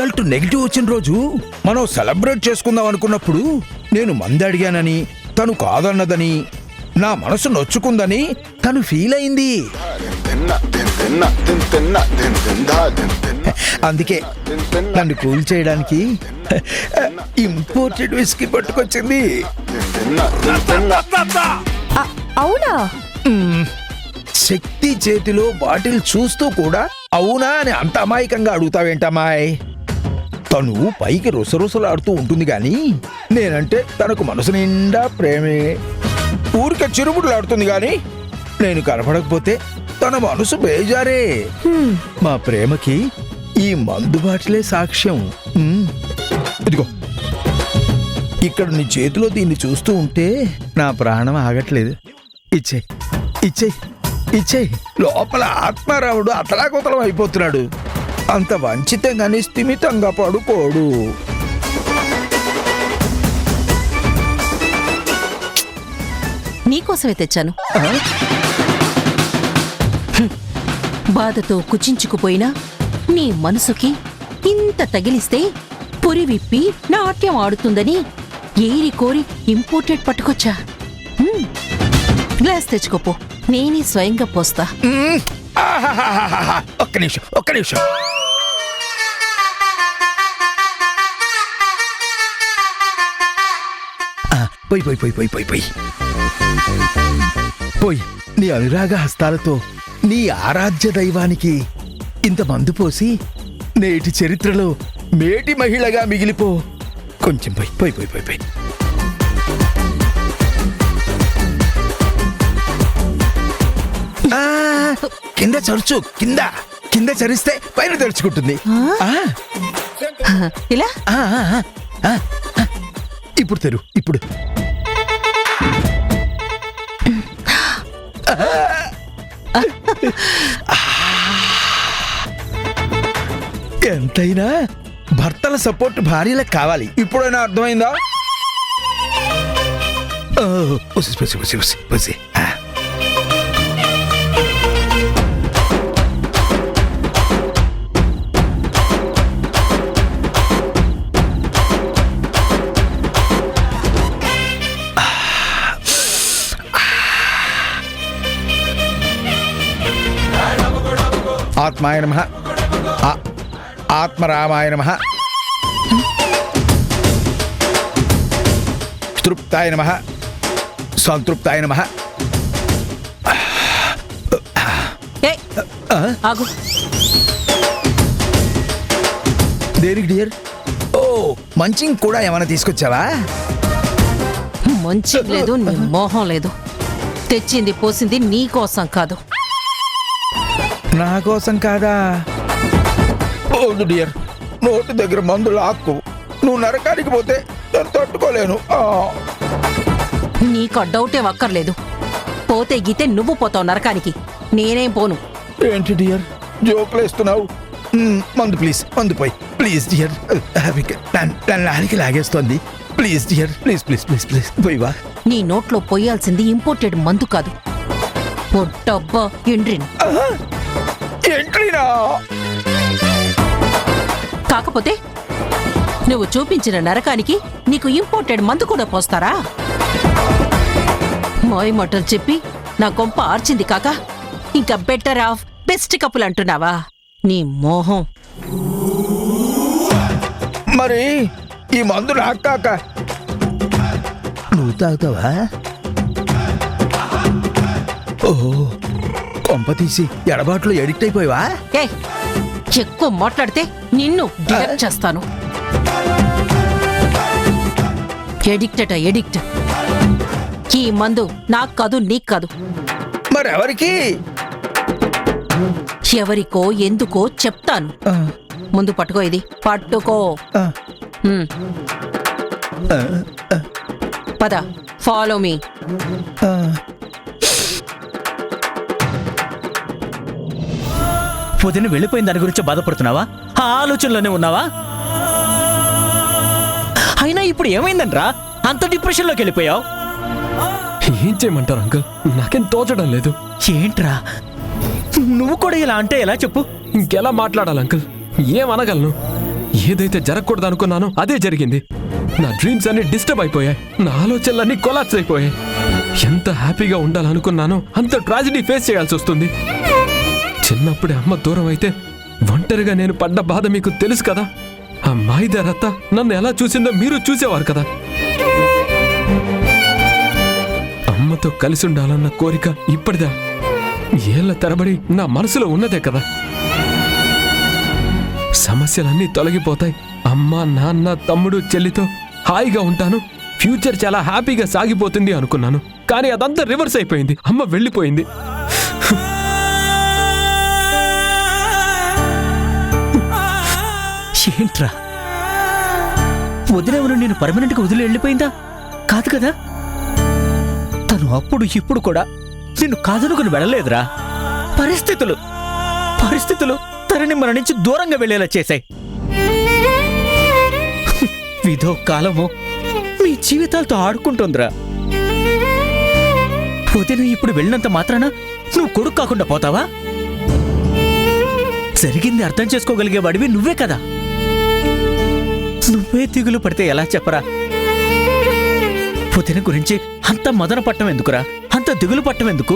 Result negative వచ్చిన రోజు మనం సెలబ్రేట్ చేసుకుందాం అనుకున్నప్పుడు నేను మందు అడిగానని తను కాదన్నదని నా మనసు నొచ్చుకుందని తను ఫీల్ అయింది. అందుకే నన్ను కూల్ చేయడానికి ఇంపోర్టెడ్ విస్కీ పట్టుకొచ్చింది. అవునా? శక్తి చేతిలో బాటిల్ చూస్తూ కూడా అవునా అని అంత అమాయకంగా అడుగుతావేంటమ్మాయ్? తను పైకి రుసరుసలాడుతూ ఉంటుంది గాని నేనంటే తనకు మనసు నిండా ప్రేమే. ఊరికే చిరుముడులాడుతుంది గాని నేను కనపడకపోతే తన మనసు బేజారే. మా ప్రేమకి ఈ మందు బాటిలే సాక్ష్యం. ఇదిగో ఇక్కడ నీ చేతిలో దీన్ని చూస్తూ ఉంటే నా ప్రాణం ఆగట్లేదు. ఇచ్చే ఇచ్చే ఇచ్చే. లోపల ఆత్మారాముడు అతలాకుతలం అయిపోతున్నాడు. అంత వంచితంగానే స్థిమితంగా పడుకోడు. నీకోసమే తెచ్చాను. బాధతో కుచించుకుపోయినా నీ మనసుకి ఇంత తగిలిస్తే పురి విప్పి నాట్యం ఆడుతుందని ఏరి కోరి ఇంపోర్టెడ్ పట్టుకొచ్చా. గ్లాస్ తెచ్చుకోపో, నేనే స్వయంగా పోస్తా. ఒక్క నిమిషం ఒక్క నిమిషం. పోయి పోయి పోయి పోయి పోయి పోయి పోయి నీ అనురాగ హస్తాలతో నీ ఆరాధ్య దైవానికి ఇంత మందు పోసి నేటి చరిత్రలో మేటి మహిళగా మిగిలిపో. కొంచెం పోయి పోయి పోయి పోయి పోయి. కింద చరుచు, కింద కింద చరిస్తే పైన తెరుచుకుంటుంది. ఇలా ఇప్పుడు తెరు, ఇప్పుడు. ఎంతైనా భర్తల సపోర్ట్ భార్యలకు కావాలి. ఇప్పుడైనా అర్థమైందా? ఆత్మాయ నమః, ఆత్మరామాయ నమః, తృప్తాయ నమః, సంతృప్తాయ నమః. ఆగు. దేనికి డియర్? ఓ, మంచింగ్ కూడా ఏమైనా తీసుకొచ్చావా? మంచి లేదు, నీ మోహం లేదు. తెచ్చింది పోసింది నీ కోసం కాదు. నా కోసం కాదా? ఓదు డియర్, నోటి దగ్గర మందు లాక్కు. నువ్వు నరకానికి పోతే నేను తట్టుకోలేను. నీకు డౌటే వక్కర్లేదు. పోతే గీతే నువ్వు పోతావు నరకానికి, నేనేం పోను. ఏంటి డియర్ జోకులేస్తున్నావు? మందు ప్లీజ్, మందు పోయి ప్లీజ్ డియర్. నానికి లాగేస్తోంది. Please dear, please please please please పోయివా. నీ నోట్లో పోయాల్సింది ఇంపోర్టెడ్ మందు కాదు, ఓ డబ్బా ఎండ్రిన్. ఎంట్రీనా? కాకపోతే నువ్వు చూపించిన నరకానికి నీకు ఇంపోర్టెడ్ మందు కూడా పోస్తారా? మాయ మాటలు చెప్పి నా కొంప ఆర్చింది కాక ఇంకా బెటర్ ఆఫ్ బెస్ట్ కపుల్ అంటున్నావా? నీ మోహం. మరి ఈ మందు నాకు కాక నువ్వు తాగుతావా? ఓహో, కొంప తీసి ఎడబాట్లో ఎడిక్ట్ అయిపోయావా? ఏ, ఎక్కువ మాట్లాడితే నిన్ను డిడక్ట్ చేస్తాను. Addict addict. ఈ మందు నాకు కాదు, నీకు కాదు. మరెవరికి? ఎవరికో ఎందుకో చెప్తాను. ముందు పట్టుకో, ఇది పట్టుకో. పద, ఫాలో మీ. పొద్దున వెళ్ళిపోయిన దాని గురించి బాధపడుతున్నావా? ఆ ఆలోచనలోనే ఉన్నావా? అయినా ఇప్పుడు ఏమైందనరా అంత డిప్రెషన్లోకి వెళ్ళిపోయావు? ఏం చేయమంటారు అంకుల్, నాకేం తోచడం లేదు. ఏంట్రా నువ్వు కూడా ఇలా అంటే ఎలా చెప్పు? ఇంకెలా మాట్లాడాలి అంకుల్? ఏమనగలను? ఏదైతే జరగకూడదు అనుకున్నానో అదే జరిగింది. నా డ్రీమ్స్ అన్ని డిస్టర్బ్ అయిపోయాయి. నా ఆలోచనలన్నీ కొలాప్స్ అయిపోయాయి. ఎంత హ్యాపీగా ఉండాలనుకున్నానో అంత ట్రాజడీ ఫేస్ చేయాల్సి వస్తుంది. చిన్నప్పుడే అమ్మ దూరం అయితే ఒంటరిగా నేను పడ్డ బాధ మీకు తెలుసు కదా. ఆ మాయిదారత్త నన్ను ఎలా చూసిందో మీరు చూసేవారు కదా. అమ్మతో కలిసి ఉండాలన్న కోరిక ఇప్పటిదా ఏళ్ల తరబడి నా మనసులో ఉన్నదే కదా. సమస్యలన్నీ తొలగిపోతాయి. అమ్మ, నాన్న, తమ్ముడు, చెల్లితో హాయిగా ఉంటాను. ఫ్యూచర్ చాలా హ్యాపీగా సాగిపోతుంది అనుకున్నాను. కానీ అదంతా రివర్స్ అయిపోయింది. అమ్మ వెళ్ళిపోయింది. ఏంట్రా, వదిలేవరు నేను పర్మనెంట్గా వదిలి వెళ్ళిపోయిందా? కాదు కదా. తను అప్పుడు ఇప్పుడు కూడా నిన్ను కాదనుకుని వెళ్ళలేదురా. పరిస్థితులు తనని మన నుంచి దూరంగా వెళ్ళేలా చేశాయి. విధో కాలమో మీ జీవితాలతో ఆడుకుంటుందిరా. వదిన ఇప్పుడు వెళ్ళినంత మాత్రాన నువ్వు కొడుకు కాకుండా పోతావా? జరిగింది అర్థం చేసుకోగలిగే వాడివి నువ్వే కదా. నువ్వే దిగులు పడితే ఎలా చెప్పరా? వదిన గురించి అంత మదన పట్టం ఎందుకురా? అంత దిగులు పట్టం ఎందుకు?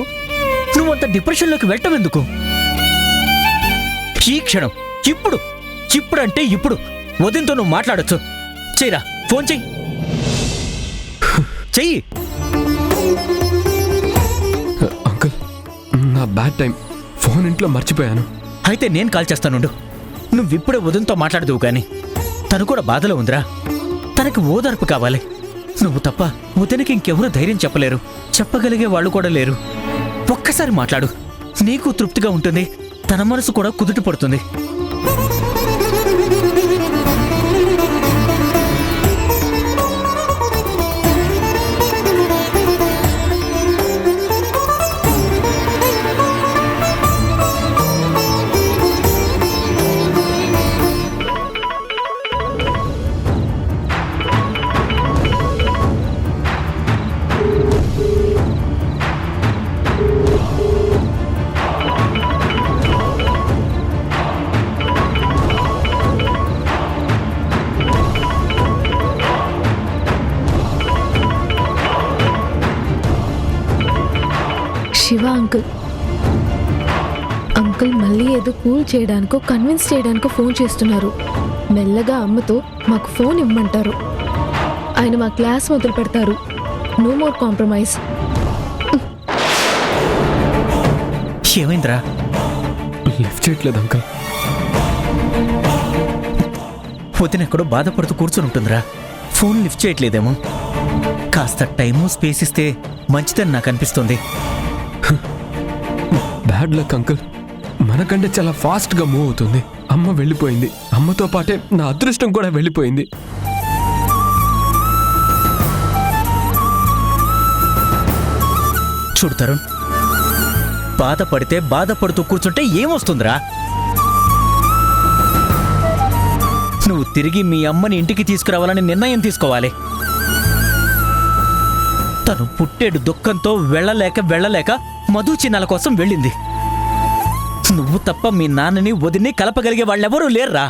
నువ్వంత డిప్రెషన్లోకి వెళ్ళటం ఎందుకు? ఈ క్షణం ఇప్పుడంటే ఇప్పుడు వదినతో నువ్వు మాట్లాడొచ్చు. చెయ్యిరా, ఫోన్ చెయ్యి. అంకుల్, నా బ్యాడ్ టైం. ఫోన్ ఇంట్లో మర్చిపోయాను. అయితే నేను కాల్ చేస్తానుండు. నువ్విప్పుడే వదినతో మాట్లాడదువు గాని. తను కూడా బాధలో ఉందిరా. తనకి ఓదార్పు కావాలి. నువ్వు తప్ప వదినకి ఇంకెవరూ ధైర్యం చెప్పలేరు. చెప్పగలిగే వాళ్ళు కూడా లేరు. ఒక్కసారి మాట్లాడు. నీకు తృప్తిగా ఉంటుంది. తన మనసు కూడా కుదుట పడుతుంది. శివ అంకుల్ మళ్ళీ ఏదో కూల్ చేయడానికో కన్విన్స్ చేయడానికో ఫోన్ చేస్తున్నారు. మెల్లగా అమ్మతో మాకు ఫోన్ ఇమ్మంటారు. ఆయన మా క్లాస్ మొదలు పెడతారు. No more compromise. ఏమైందిరా? లిఫ్ట్ చేయట్లేదు అంకుల్. వదిన ఎక్కడో బాధపడుతూ కూర్చొని ఉంటుందిరా. ఫోన్ లిఫ్ట్ చేయట్లేదేమో. కాస్త టైము స్పేస్ ఇస్తే మంచిదని నాకు అనిపిస్తుంది. Bad luck uncle. మనకంటే చాలా ఫాస్ట్గా మూవ్ అవుతుంది. అమ్మ వెళ్ళిపోయింది. అమ్మతో పాటే నా అదృష్టం కూడా వెళ్ళిపోయింది. చూడు తరుణ్, బాధపడితే బాధపడుతూ కూర్చుంటే ఏమొస్తుందిరా? నువ్వు తిరిగి మీ అమ్మని ఇంటికి తీసుకురావాలని నిర్ణయం తీసుకోవాలి. తను పుట్టేడు దుఃఖంతో వెళ్ళలేక మధు చిన్నాల కోసం వెళ్ళింది. నువ్వు తప్ప మీ నాన్నని వదిని కలపగలిగే వాళ్ళెవరూ లేర్రా.